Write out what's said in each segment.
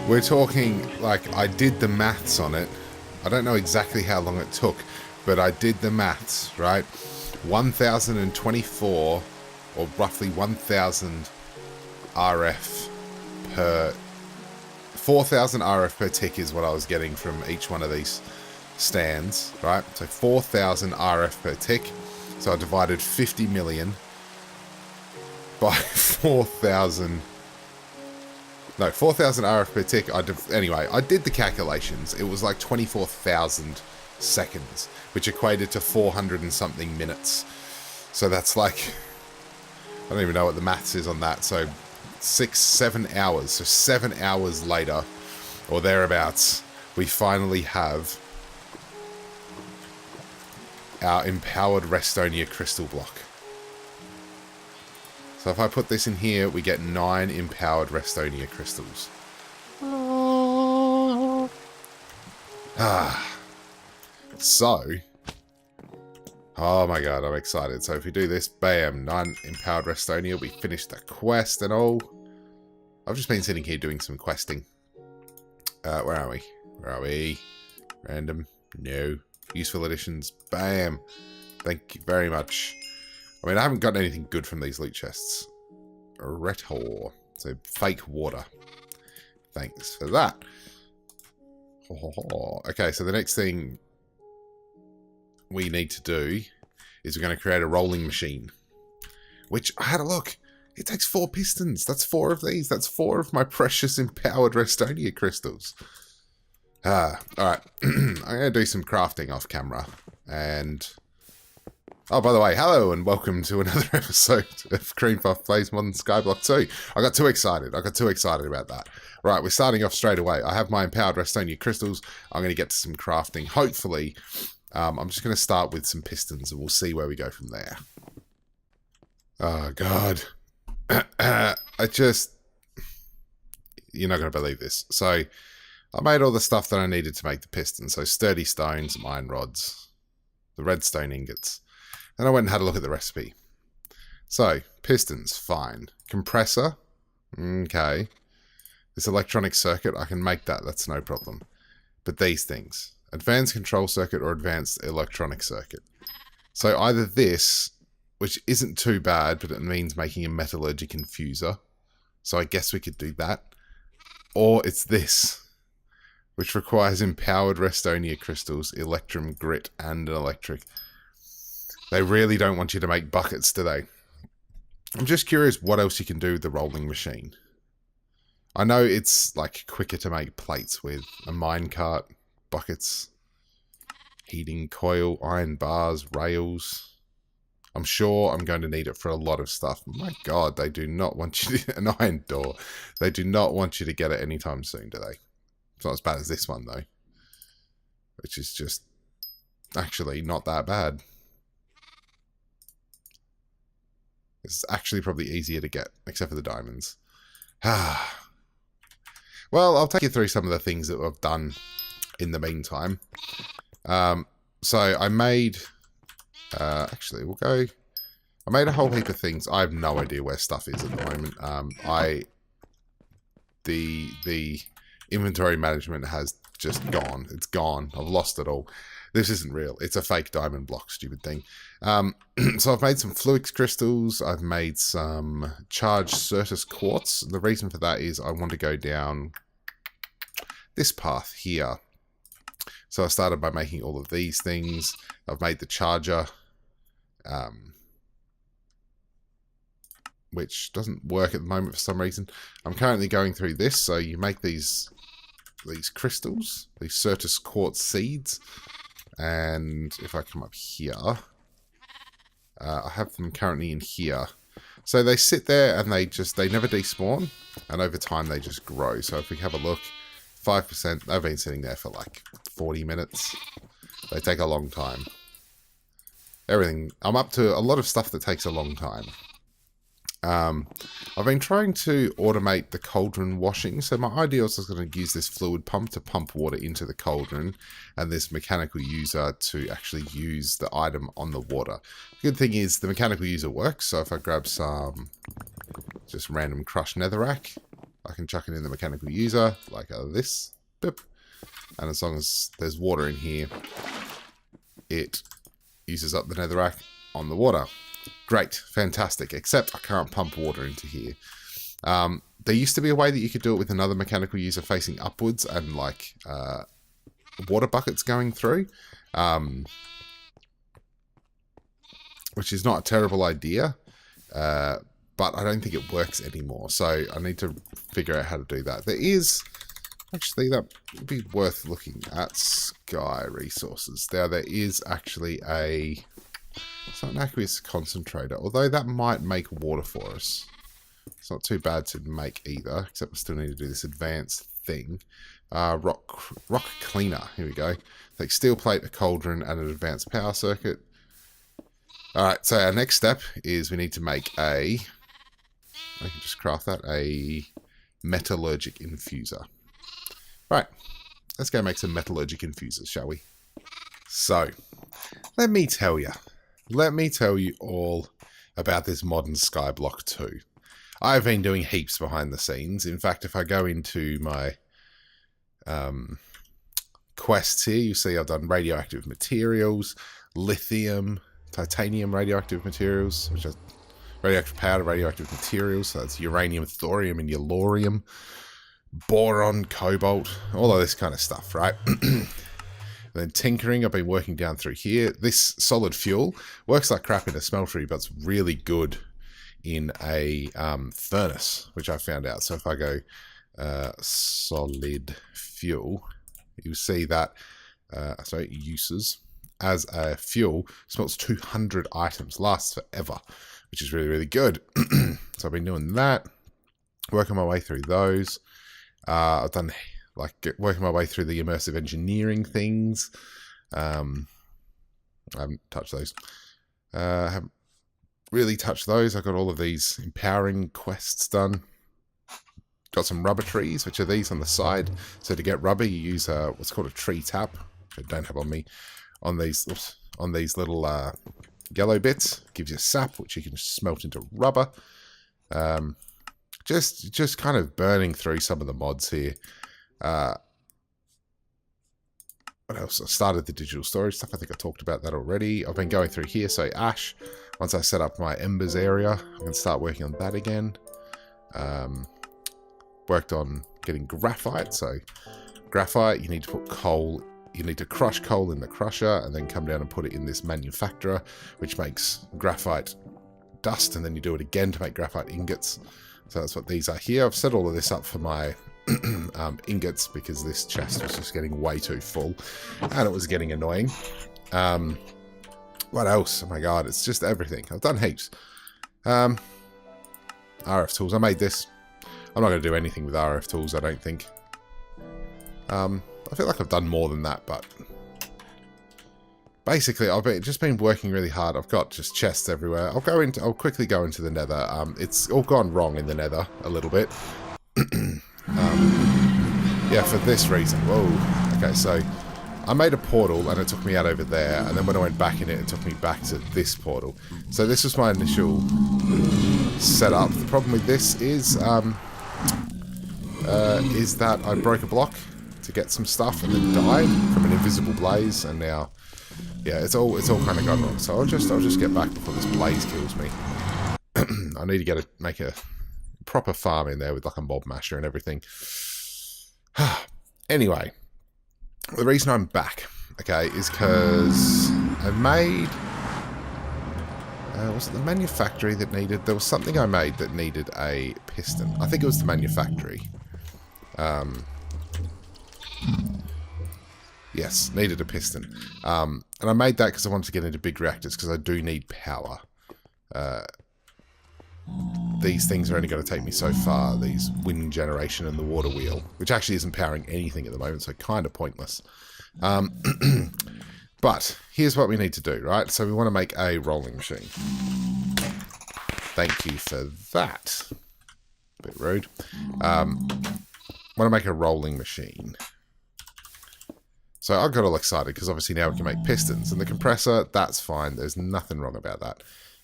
We're talking, like, I did the maths on it. I don't know exactly how long it took, but I did the maths, right? 1,024, or roughly 1,000 RF per... 4,000 RF per tick is what I was getting from each one of these stands, right? So 4,000 RF per tick. So I divided 50 million by 4,000... No, 4,000 RF per tick. Anyway, I did the calculations. It was like 24,000 seconds, which equated to 400 and something minutes. So that's like... I don't even know what the maths is on that. So 7 hours. So 7 hours later, or thereabouts, we finally have our empowered Restonia crystal block. So if I put this in here, we get 9 empowered Restonia crystals. So, oh my god, I'm excited. So if we do this, bam, 9 empowered Restonia, we finish the quest and all. I've just been sitting here doing some questing. Where are we? Where are we? Random, no. Useful additions, bam. Thank you very much. I mean, I haven't gotten anything good from these loot chests. Retor. So, fake water. Thanks for that. Okay, so the next thing we need to do is we're going to create a rolling machine. Which, I had a look. It takes 4 pistons. That's 4 of these. That's 4 of my precious empowered Restonia crystals. Alright. I'm going to do some crafting off camera. And... oh, by the way, hello and welcome to another episode of Creampuff Plays Modern Skyblock 2. I got too excited. I got too excited about that. Right, we're starting off straight away. I have my empowered Restonia crystals. I'm going to get to some crafting. Hopefully, I'm just going to start with some pistons and we'll see where we go from there. Oh, God. You're not going to believe this. So, I made all the stuff that I needed to make the pistons. So, sturdy stones, some iron rods, the redstone ingots. Then I went and had a look at the recipe. So, pistons, fine. Compressor, okay. This electronic circuit, I can make that, that's no problem. But these things, advanced control circuit or advanced electronic circuit. So either this, which isn't too bad, but it means making a metallurgic infuser. So I guess we could do that. Or it's this, which requires empowered Restonia crystals, electrum, grit, and an electric. They really don't want you to make buckets, do they? I'm just curious what else you can do with the rolling machine. I know it's like quicker to make plates with a minecart, buckets, heating coil, iron bars, rails. I'm sure I'm going to need it for a lot of stuff. My god, they do not want you to... an iron door. They do not want you to get it anytime soon, do they? It's not as bad as this one, though. Which is just actually not that bad. It's actually probably easier to get, except for the diamonds. Well, I'll take you through some of the things that I've done in the meantime. So I made... actually, we'll go... I made a whole heap of things. I have no idea where stuff is at the moment. The inventory management has just gone. It's gone. I've lost it all. This isn't real. It's a fake diamond block, stupid thing. So I've made some fluix crystals. I've made some charged Certus quartz. The reason for that is I want to go down this path here. So I started by making all of these things. I've made the charger, which doesn't work at the moment for some reason. I'm currently going through this. So you make these crystals, these Certus quartz seeds. And if I come up here, I have them currently in here. So they sit there and they never despawn. And over time they just grow. So if we have a look, 5%, they've been sitting there for like 40 minutes. They take a long time. Everything, I'm up to a lot of stuff that takes a long time. I've been trying to automate the cauldron washing. So my idea is going to use this fluid pump to pump water into the cauldron and this mechanical user to actually use the item on the water. The good thing is the mechanical user works. So if I grab some just random crushed netherrack, I can chuck it in the mechanical user, like this. Boop. And as long as there's water in here, it uses up the netherrack on the water. Great, fantastic, except I can't pump water into here. There used to be a way that you could do it with another mechanical user facing upwards and like water buckets going through, which is not a terrible idea, but I don't think it works anymore, so I need to figure out how to do that. There is, actually, that would be worth looking at. Sky resources. There is actually a, it's not an aqueous concentrator, although that might make water for us. It's not too bad to make either, except we still need to do this advanced thing. Rock cleaner, here we go. Take steel plate, a cauldron, and an advanced power circuit. Alright, so our next step is we need to make a, I can just craft that, a metallurgic infuser. Right, let's go make some metallurgic infusers, shall we? So, let me tell you all about this Modern Skyblock 2. I've been doing heaps behind the scenes. In fact, if I go into my quests here, you see I've done radioactive materials, lithium, titanium radioactive materials, which are radioactive powder, radioactive materials, so that's uranium, thorium, and yellorium, boron, cobalt, all of this kind of stuff, right? Then tinkering, I've been working down through here. This solid fuel works like crap in a smeltery, but it's really good in a furnace, which I found out. So if I go solid fuel, you see that, uses as a fuel, smelts 200 items, lasts forever, which is really, really good. So I've been doing that, working my way through those. I've done working my way through the immersive engineering things. I haven't touched those. I haven't really touched those. I got all of these empowering quests done. Got some rubber trees, which are these on the side. So to get rubber, you use what's called a tree tap, which I don't have on me. On these little yellow bits, gives you sap, which you can smelt into rubber. Just kind of burning through some of the mods here. What else? I started the digital storage stuff. I think I talked about that already. I've been going through here. So ash, once I set up my embers area, I can start working on that again. Worked on getting graphite. So graphite, you need to put coal. You need to crush coal in the crusher and then come down and put it in this manufacturer, which makes graphite dust, and then you do it again to make graphite ingots. So that's what these are here. I've set all of this up for my ingots because this chest was just getting way too full and it was getting annoying. What else? Oh my god, it's just everything. I've done heaps. RF tools. I made this. I'm not going to do anything with RF tools, I don't think. I feel like I've done more than that, but basically I've just been working really hard. I've got just chests everywhere. I'll quickly go into the nether. It's all gone wrong in the nether a little bit. Yeah, for this reason. Whoa. Okay, so I made a portal and it took me out over there, and then when I went back in it, it took me back to this portal. So this was my initial setup. The problem with this is that I broke a block to get some stuff and then died from an invisible blaze, and now, yeah, it's all kind of gone wrong. So I'll just get back before this blaze kills me. I need to make a proper farm in there with like a mob masher and everything. Anyway, the reason I'm back, okay, is because I made... was it the manufactory that needed... There was something I made that needed a piston. I think it was the manufactory. Yes, needed a piston. And I made that because I wanted to get into big reactors, because I do need power. These things are only going to take me so far, these wind generation and the water wheel, which actually isn't powering anything at the moment, so kind of pointless. But here's what we need to do, right? So we want to make a rolling machine. Thank you for that. Bit rude. Want to make a rolling machine. So I got all excited because obviously now we can make pistons, and the compressor, that's fine. There's nothing wrong about that.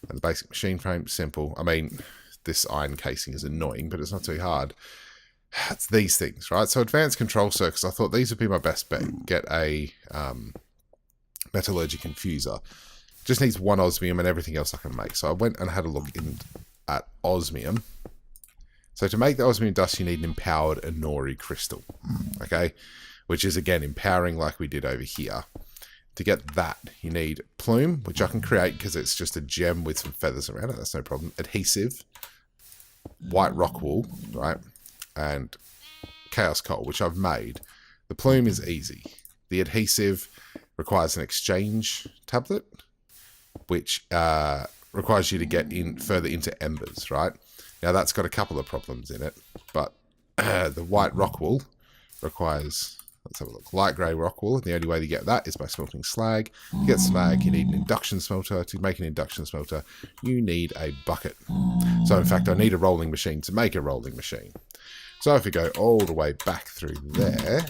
And the basic machine frame, simple. I mean, this iron casing is annoying, but it's not too hard. It's these things, right? So advanced control circuits, I thought these would be my best bet. Get a metallurgic infuser. Just needs one osmium and everything else I can make. So I went and had a look at osmium. So to make the osmium dust, you need an empowered Inori crystal. Okay? Which is, again, empowering like we did over here. To get that, you need plume, which I can create because it's just a gem with some feathers around it. That's no problem. Adhesive, white rock wool, right? And chaos coal, which I've made. The plume is easy. The adhesive requires an exchange tablet, which requires you to get in further into embers, right? Now that's got a couple of problems in it, but the white rock wool requires, let's have a look, light grey rock wool, and the only way to get that is by smelting slag. To get slag, you need an induction smelter. To make an induction smelter, you need a bucket. So in fact, I need a rolling machine to make a rolling machine. So if we go all the way back through there,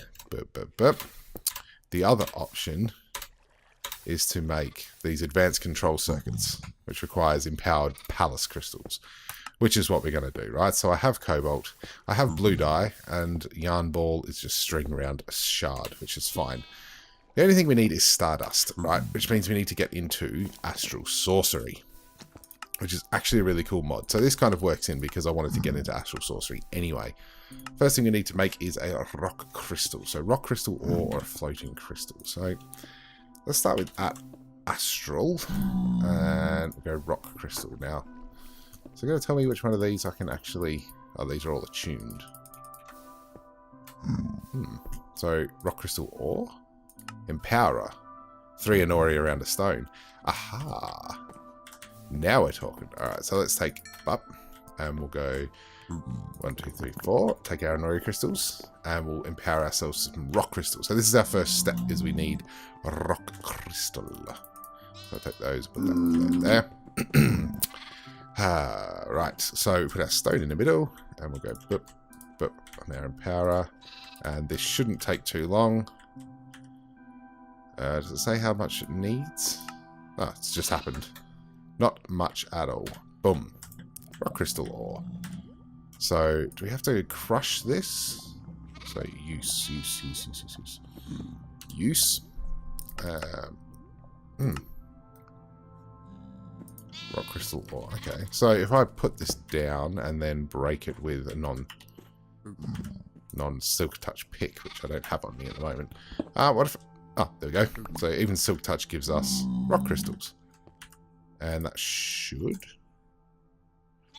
the other option is to make these advanced control circuits, which requires empowered Palis crystals, which is what we're going to do, right? So I have cobalt, I have blue dye, and yarn ball is just string around a shard, which is fine. The only thing we need is stardust, right? Which means we need to get into Astral Sorcery, which is actually a really cool mod. So this kind of works in because I wanted to get into Astral Sorcery anyway. First thing we need to make is a rock crystal. So rock crystal ore or a floating crystal. So let's start with Astral, and we'll go rock crystal now. So you're going to tell me which one of these I can actually... Oh, these are all attuned. So, rock crystal ore. Empowerer. 3 Inori around a stone. Aha! Now we're talking. Alright, so let's take up. And we'll go 1, 2, 3, 4. Take our Inori crystals. And we'll empower ourselves with some rock crystals. So this is our first step, is we need a rock crystal. So I'll take those, put them there. Right, so we put our stone in the middle, and we'll go boop, boop on our empowerer, and this shouldn't take too long. Does it say how much it needs? Oh, it's just happened. Not much at all. Boom. Rock crystal ore. So, do we have to crush this? So, use. Rock crystal ore. Okay, so if I put this down and then break it with a non-silk touch pick, which I don't have on me at the moment. What if... Oh, there we go. So even silk touch gives us rock crystals. And that should...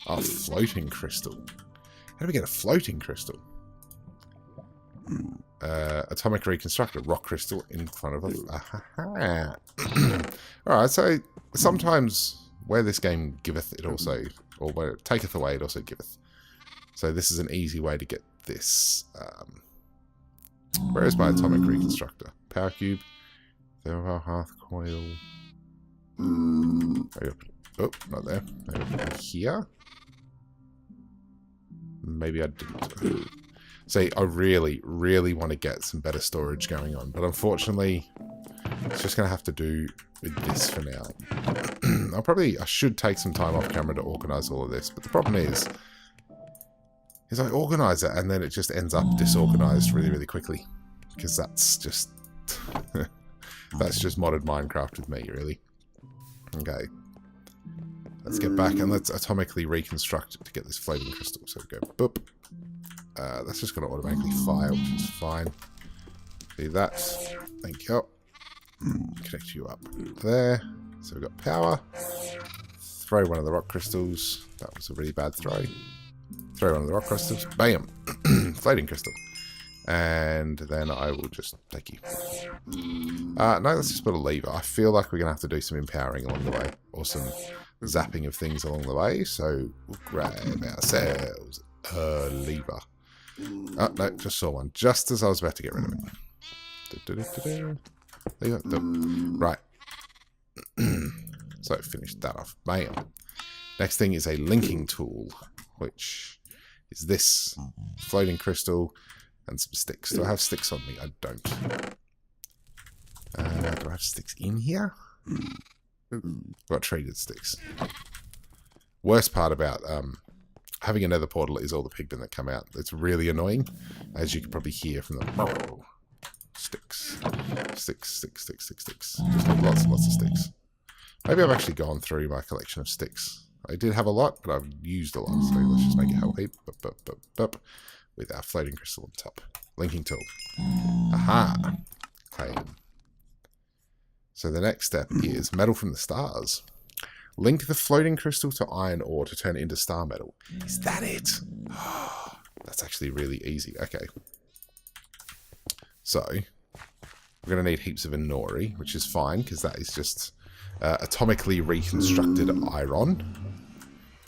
Oh, floating crystal. How do we get a floating crystal? Atomic reconstructor. Rock crystal in front of us. Alright, so sometimes... Where this game giveth, it also... Or where it taketh away, it also giveth. So this is an easy way to get this. Where is my atomic reconstructor? Power cube. Thermal hearth coil. Oh, not there. Maybe put it here. Maybe I didn't. See, I really, really want to get some better storage going on. But unfortunately, it's just going to have to do with this for now. I should take some time off camera to organise all of this. But the problem is I organise it and then it just ends up disorganised really, really quickly. Because that's just... that's just modded Minecraft with me, really. Okay. Let's get back and let's atomically reconstruct it to get this floating crystal. So we go boop. That's just going to automatically fire, which is fine. Do that. Thank you. Connect you up there. So we've got power. Throw one of the rock crystals. That was a really bad throw. Throw one of the rock crystals. Bam! Floating crystal. And then I will just take you. No, let's just put a lever. I feel like we're going to have to do some empowering along the way. Or some zapping of things along the way. So we'll grab ourselves a lever. Oh, no, just saw one. Just as I was about to get rid of it. Right. So finish that off. Bam. Next thing is a linking tool, which is this floating crystal and some sticks. Do I have sticks on me? I don't. Do I have sticks in here? I've got traded sticks. Worst part about having a nether portal is all the pigmen that come out. It's really annoying, as you can probably hear from the sticks. Sticks. Just lots and lots of sticks. Maybe I've actually gone through my collection of sticks. I did have a lot, but I've used a lot. So let's just make a hell heap. With our floating crystal on top. Linking tool. Aha! Okay. So the next step is metal from the stars. Link the floating crystal to iron ore to turn it into star metal. Is that it? That's actually really easy. Okay. So, we're going to need heaps of inori, which is fine, because that is just atomically reconstructed iron.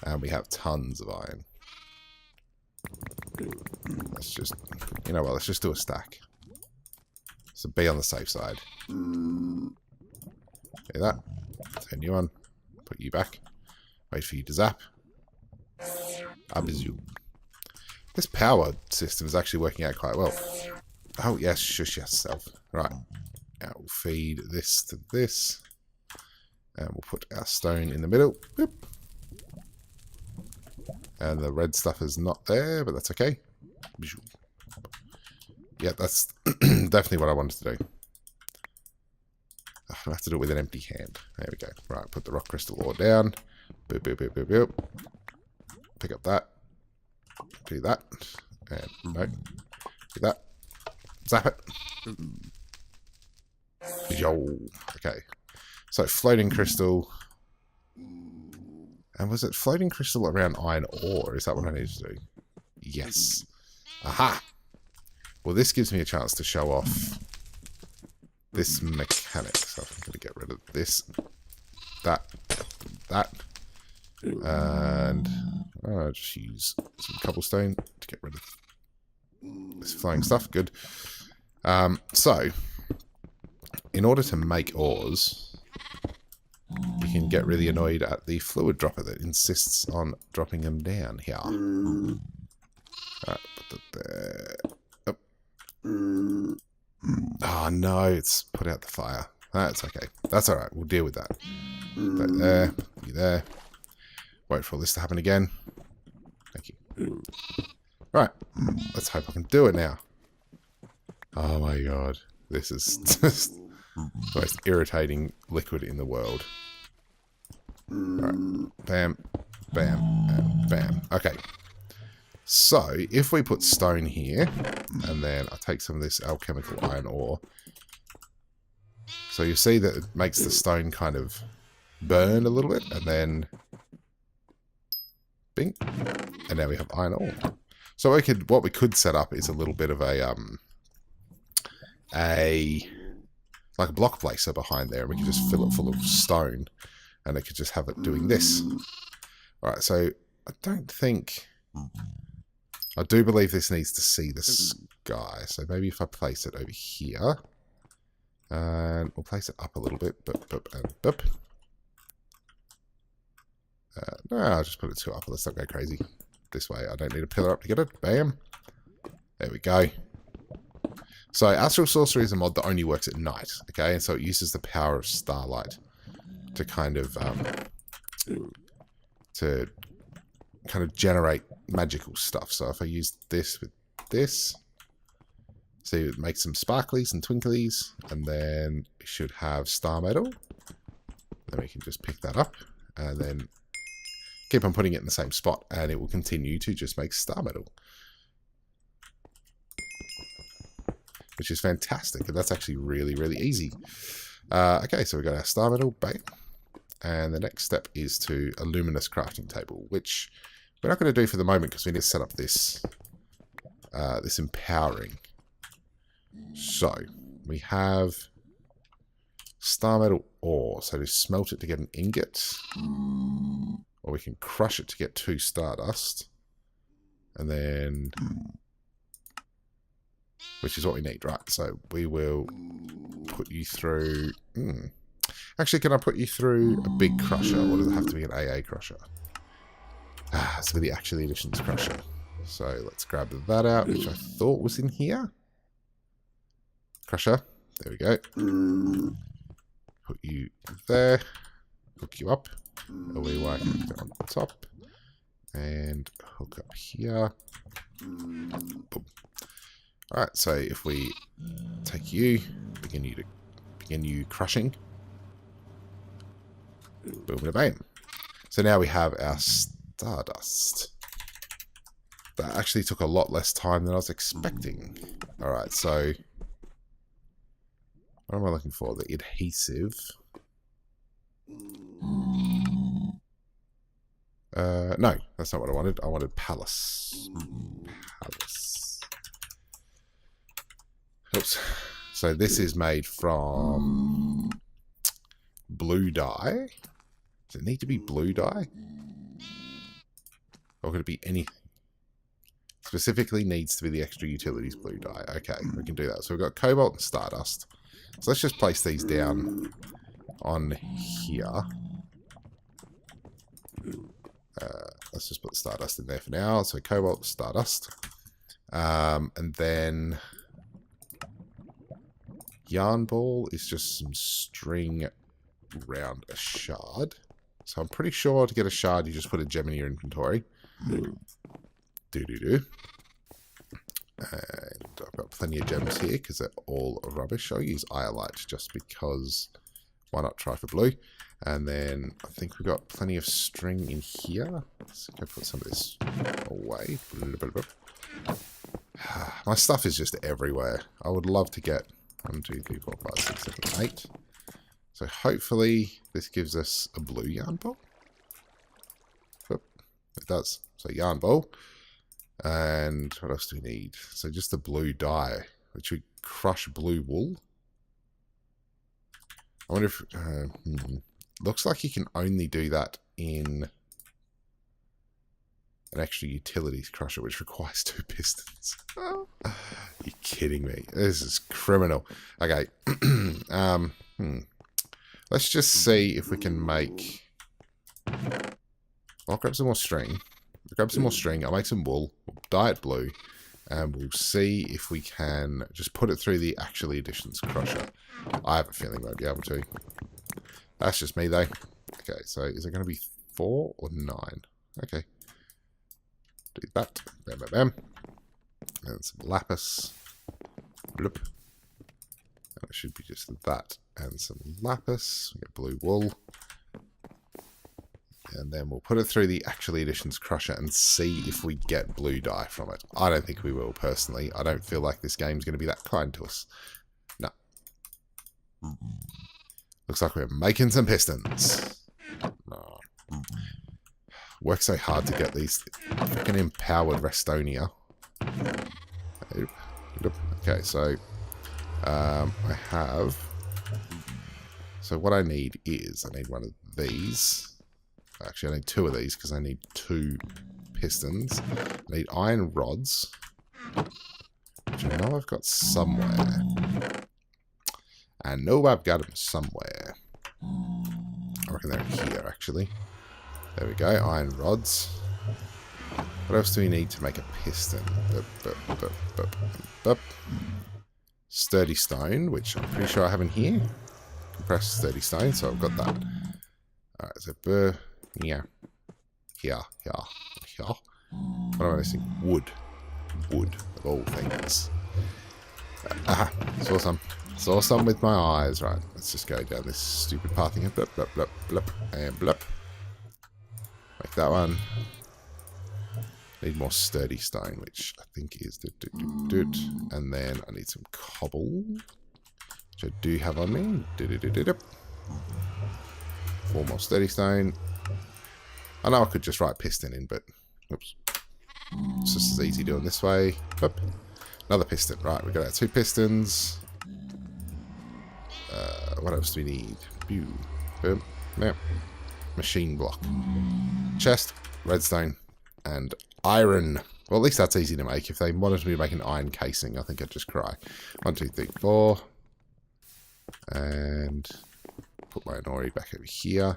And we have tons of iron. Let's just, you know what, let's just do a stack. So be on the safe side. Hear that? Turn you on. Put you back. Wait for you to zap. Abzu. This power system is actually working out quite well. Oh, yes, shush yourself. Right. Now we'll feed this to this. And we'll put our stone in the middle. Boop. And the red stuff is not there, but that's okay. Yeah, that's definitely what I wanted to do. I'll have to do it with an empty hand. There we go. Right, put the rock crystal ore down. Boop, boop, boop, boop, boop. Pick up that. Do that. And no. Do that. Zap it. Yo. Okay. So, floating crystal. And was it floating crystal around iron ore? Is that what I need to do? Yes. Aha! Well, this gives me a chance to show off this mechanic. So I'm going to get rid of this, that, and I'll just use some cobblestone to get rid of this flying stuff. Good. So, in order to make ores, you can get really annoyed at the fluid dropper that insists on dropping them down here. Alright, put that there. Up. Oh no, it's put out the fire. That's okay. That's alright, we'll deal with that. That there, you there. Wait for all this to happen again. Thank you. Right, let's hope I can do it now. Oh my god, this is just the most irritating liquid in the world. Alright, bam, bam, and bam. Okay. So, if we put stone here, and then I take some of this alchemical iron ore, so you see that it makes the stone kind of burn a little bit, and then bing, and now we have iron ore. So what we could set up is a little bit of like a block placer behind there, and we could just fill it full of stone, and it could just have it doing this. Alright, so I don't think... I do believe this needs to see the sky. So maybe if I place it over here. And we'll place it up a little bit. Boop, boop, and boop. No, I'll just put it too up. Let's not go crazy. This way. I don't need a pillar up to get it. Bam. There we go. So Astral Sorcery is a mod that only works at night. Okay, and so it uses the power of starlight to kind of generate magical stuff. So if I use this with this, see, it makes some sparklies and twinklies, and then we should have star metal. Then we can just pick that up and then keep on putting it in the same spot, and it will continue to just make star metal, which is fantastic. And that's actually really, really easy. Okay, so we've got our star metal, bang. And the next step is to a luminous crafting table, which we're not going to do for the moment because we need to set up this this empowering. So we have star metal ore, so to smelt it to get an ingot, or we can crush it to get 2 stardust, and then, which is what we need, right? So we will put you through. Actually, can I put you through a big crusher, or does it have to be an AA crusher? It's for the Actual Editions crusher. So let's grab that out, which I thought was in here. Crusher. There we go. Put you there. Hook you up. Away on top. And hook up here. Boom. Alright, so if we take you, begin you crushing. Boom and bam. So now we have our Stardust. That actually took a lot less time than I was expecting. Alright, so what am I looking for? The adhesive. No, that's not what I wanted. I wanted Palis. Palis. Oops. So this is made from blue dye. Does it need to be blue dye? Or could it be anything? Specifically needs to be the extra utilities blue dye. Okay, we can do that. So we've got cobalt and stardust. So let's just place these down on here. Let's just put the stardust in there for now. So cobalt, stardust. And then yarn ball is just some string around a shard. So I'm pretty sure to get a shard, you just put a gem in your inventory. Do-do-do. And I've got plenty of gems here because they're all rubbish. I'll use iolite just because why not try for blue? And then I think we've got plenty of string in here. Let's go put some of this away. My stuff is just everywhere. I would love to get 1, 2, 3, 4, 5, 6, 7, 8. So hopefully this gives us a blue yarn ball. Oop, it does. So yarn ball. And what else do we need? So just the blue dye, which would crush blue wool. I wonder if... looks like you can only do that in an extra utilities crusher, which requires 2 pistons. You're kidding me. This is criminal. Okay. Let's just see if we can make... I'll grab some more string. Grab some more string. I'll make some wool. We'll dye it blue. And we'll see if we can just put it through the actually additions crusher. I have a feeling we won't be able to. That's just me, though. Okay, so is it going to be 4 or 9? Okay. Do that. Bam, bam, bam. And some lapis. Bloop. And it should be just that. And some lapis. We get blue wool. And then we'll put it through the actually additions crusher and see if we get blue dye from it. I don't think we will, personally. I don't feel like this game's going to be that kind to us. No. Looks like we're making some pistons. Oh. Work so hard to get these freaking empowered Restonia. Okay, so I have... So what I need is, I need one of these. Actually, I need 2 of these because I need 2 pistons. I need iron rods, which I know I've got somewhere. I know I've got them somewhere. I reckon they're in here, actually. There we go, iron rods. What else do we need to make a piston? Sturdy stone, which I'm pretty sure I have in here. Compressed sturdy stone, so I've got that. Alright, so yeah. Here. What am I missing? Wood. Wood, of all things. Aha, saw some with my eyes. Right, let's just go down this stupid path again. Blip, blip, blip, blip, and blip. Make that one. Need more sturdy stone, which I think is the and then I need some cobble, which I do have on me. 4 more sturdy stone. I know I could just write piston in, but oops. It's just as easy doing this way. Oop. Another piston. Right, we've got our 2 pistons. What else do we need? Boom. Yep. Machine block. Chest, redstone, and iron. Well, at least that's easy to make. If they wanted me to make an iron casing, I think I'd just cry. 1, 2, 3, 4. And put my Nori back over here.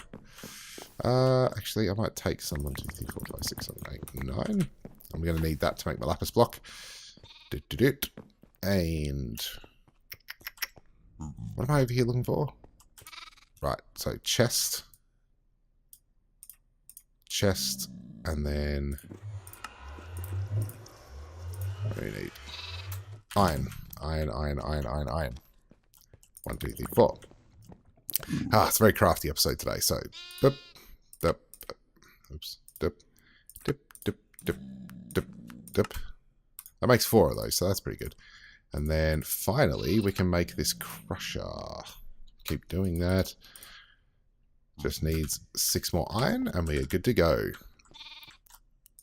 Actually, I might take some 1, 2, 3, 4, 5, 6, 7, 8, 9. I'm going to need that to make my lapis block. And what am I over here looking for? Right, so chest, And then we need iron. Iron. 1, 2, 3, 4. It's a very crafty episode today. So, dip, dip, oops, dip, dip, dip, dip, dip, dip. That makes 4 of those, so that's pretty good. And then finally, we can make this crusher. Keep doing that. Just needs 6 more iron, and we are good to go.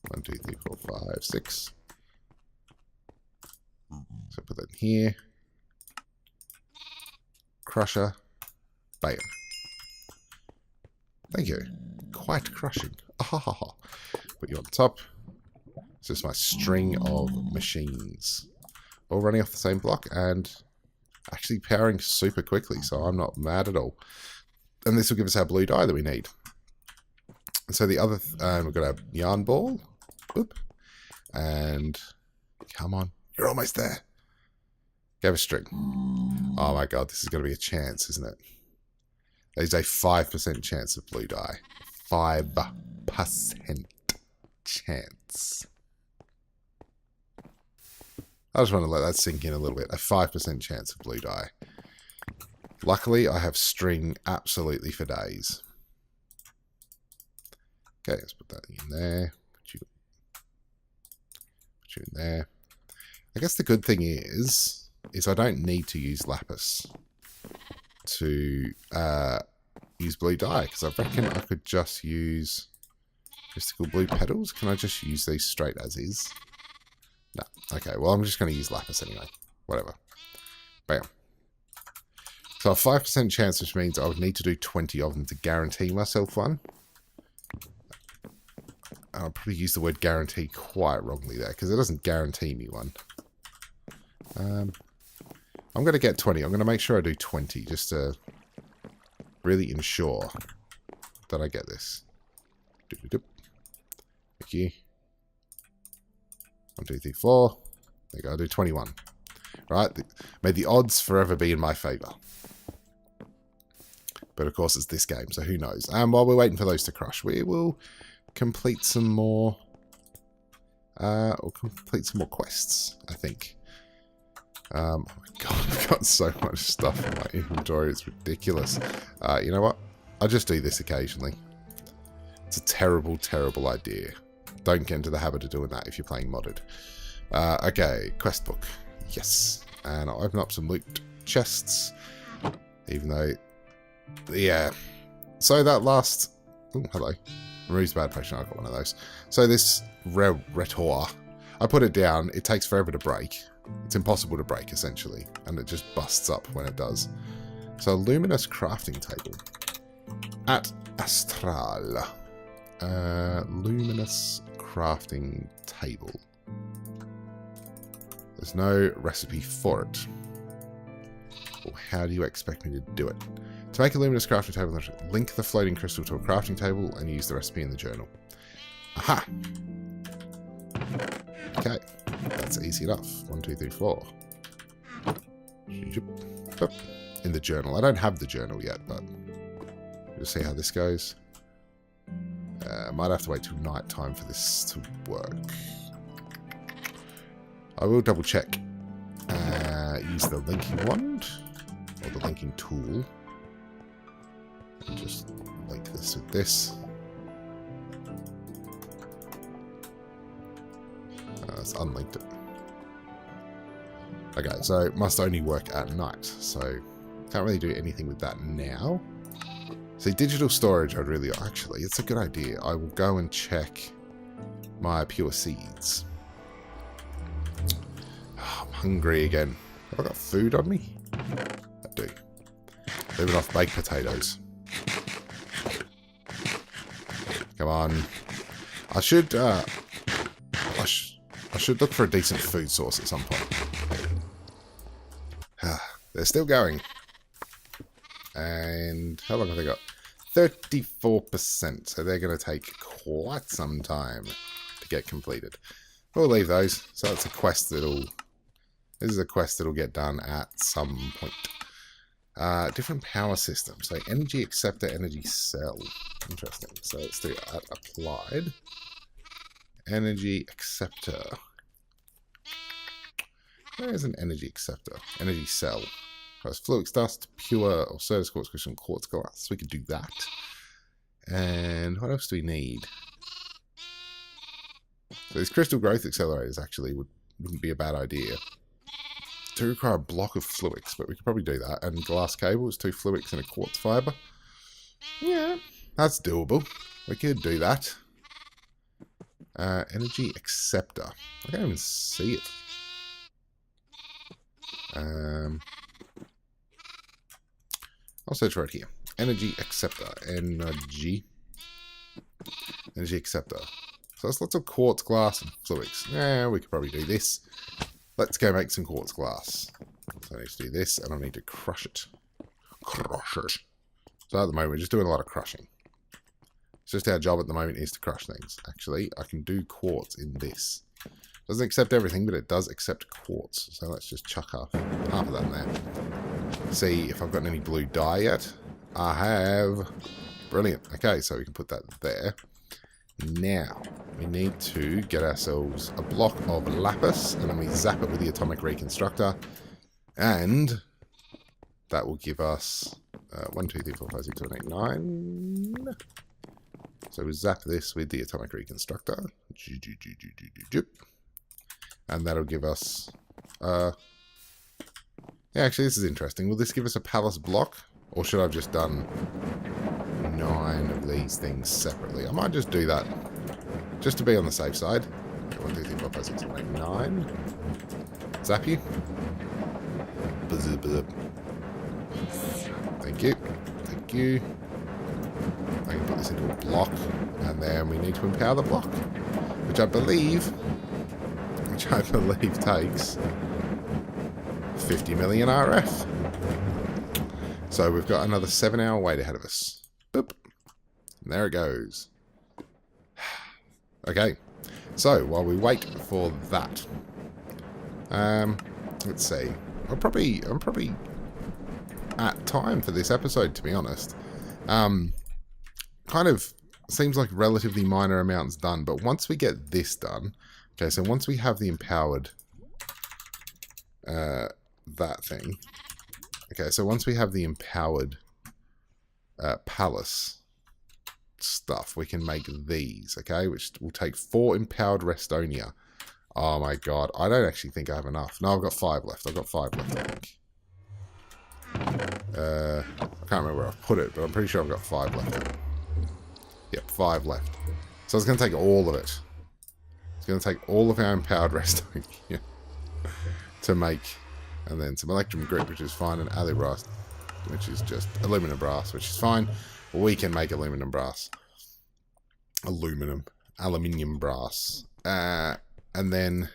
1, 2, 3, 4, 5, 6. So put that in here. Crusher. Bam. Thank you. Quite crushing. Ahahaha. Put you on top. It's just my string of machines. All running off the same block and actually powering super quickly, so I'm not mad at all. And this will give us our blue dye that we need. And so the other, we've got our yarn ball. Oop. And come on, you're almost there. Give a string. Oh my god, this is going to be a chance, isn't it? There's a 5% chance of blue dye. 5% chance. I just want to let that sink in a little bit. A 5% chance of blue dye. Luckily, I have string absolutely for days. Okay, let's put that in there. Put you in there. I guess the good thing is I don't need to use lapis to use blue dye, because I reckon I could just use mystical blue petals. Can I just use these straight as is? No. Okay, well, I'm just going to use lapis anyway. Whatever. Bam. So a 5% chance, which means I would need to do 20 of them to guarantee myself one. I'll probably use the word guarantee quite wrongly there, because it doesn't guarantee me one. I'm going to get 20. I'm going to make sure I do 20, just to really ensure that I get this. Thank you. 1, 2, 3, 4. There you go, I'll do 21. Right? May the odds forever be in my favour. But of course it's this game, so who knows. And while we're waiting for those to crush, we will complete some more quests, I think. Oh my god, I've got so much stuff in my inventory, it's ridiculous. You know what? I'll just do this occasionally. It's a terrible, terrible idea. Don't get into the habit of doing that if you're playing modded. Okay, quest book. Yes. And I'll open up some loot chests. Even though... Yeah. So that last... Oh, hello. Removes bad potion. I've got one of those. So this Retor, I put it down. It takes forever to break. It's impossible to break, essentially. And it just busts up when it does. So, luminous crafting table. At Astral. Luminous crafting table. There's no recipe for it. Well, how do you expect me to do it? To make a luminous crafting table, link the floating crystal to a crafting table and use the recipe in the journal. Aha! Okay, that's easy enough. 1, 2, 3, 4. In the journal. I don't have the journal yet, but we'll see how this goes. Might have to wait till night time for this to work. I will double check. Use the linking wand or the linking tool. And just link this with this. Let's unlinked it. Okay, so it must only work at night. So can't really do anything with that now. See, digital storage, I'd really... Actually, it's a good idea. I will go and check my pure seeds. Oh, I'm hungry again. Have I got food on me? I do. Living off baked potatoes. Come on. I should look for a decent food source at some point. They're still going. And how long have they got? 34%. So they're going to take quite some time to get completed. We'll leave those. So it's a quest that'll... This is a quest that'll get done at some point. Different power systems. So energy acceptor, energy cell. Interesting. So let's do that. Applied. energy acceptor. Where is an energy acceptor? Energy cell. Plus fluix dust, pure or Certus quartz crystal, and quartz glass. So we could do that. And what else do we need? So these crystal growth accelerators actually wouldn't be a bad idea. To require a block of fluix, but we could probably do that. And glass cables, 2 fluix and a quartz fiber. Yeah, that's doable. We could do that. Energy acceptor. I can't even see it. I'll search right here. Energy acceptor. Energy acceptor. So there's lots of quartz glass and fluix. Yeah, we could probably do this. Let's go make some quartz glass. So I need to do this, and I need to crush it. Crush it. So at the moment, we're just doing a lot of crushing. It's just our job at the moment is to crush things. Actually, I can do quartz in this. Doesn't accept everything, but it does accept quartz. So let's just chuck half of that in there. See if I've got any blue dye yet. I have. Brilliant. Okay, so we can put that there. Now, we need to get ourselves a block of lapis, and then we zap it with the atomic reconstructor. And that will give us 1, 2, 3, 4, 5, 6, 7, 8, 9. So we zap this with the atomic reconstructor. And that'll give us... yeah, actually, this is interesting. Will this give us a palace block? Or should I have just done 9 of these things separately? I might just do that. Just to be on the safe side. 1, 2, 3, 4, 5, 6, 7, 8, 9. Zap you. Thank you. Thank you. I can put this into a block. And then we need to empower the block. Which I believe takes 50 million RF. So we've got another 7-hour wait ahead of us. Boop. And there it goes. Okay. So while we wait for that, let's see. I'm probably at time for this episode, to be honest. Kind of seems like relatively minor amounts done, but once we get this done, okay, so once we have the empowered that thing. Okay, so once we have the empowered palace stuff, we can make these, okay, which will take 4 empowered Restonia. Oh my god, I don't actually think I have enough. No, I've got 5 left. I've got 5 left, I think. I can't remember where I've put it, but I'm pretty sure I've got 5 left. Yep, 5 left. So it's going to take all of it. It's going to take all of our empowered Restonia to make... And then some electrum grit, which is fine, and alubras, which is just aluminum brass, which is fine. We can make aluminum brass. Aluminium brass. And then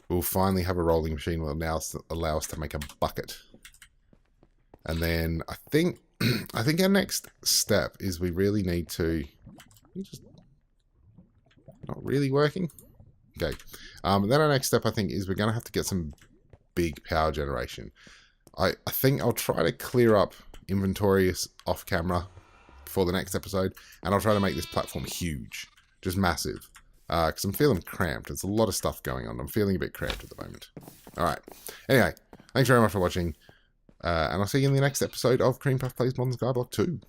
we'll finally have a rolling machine that will allow us to make a bucket. And then I think our next step is we really need to... Just not really working? Okay. Then our next step, I think, is we're going to have to get some big power generation. I think I'll try to clear up inventory off camera before the next episode, and I'll try to make this platform huge, just massive, because I'm feeling cramped. There's a lot of stuff going on. I'm feeling a bit cramped at the moment. Alright, anyway, thanks very much for watching, and I'll see you in the next episode of Cream Puff Plays Modern Skyblock 2.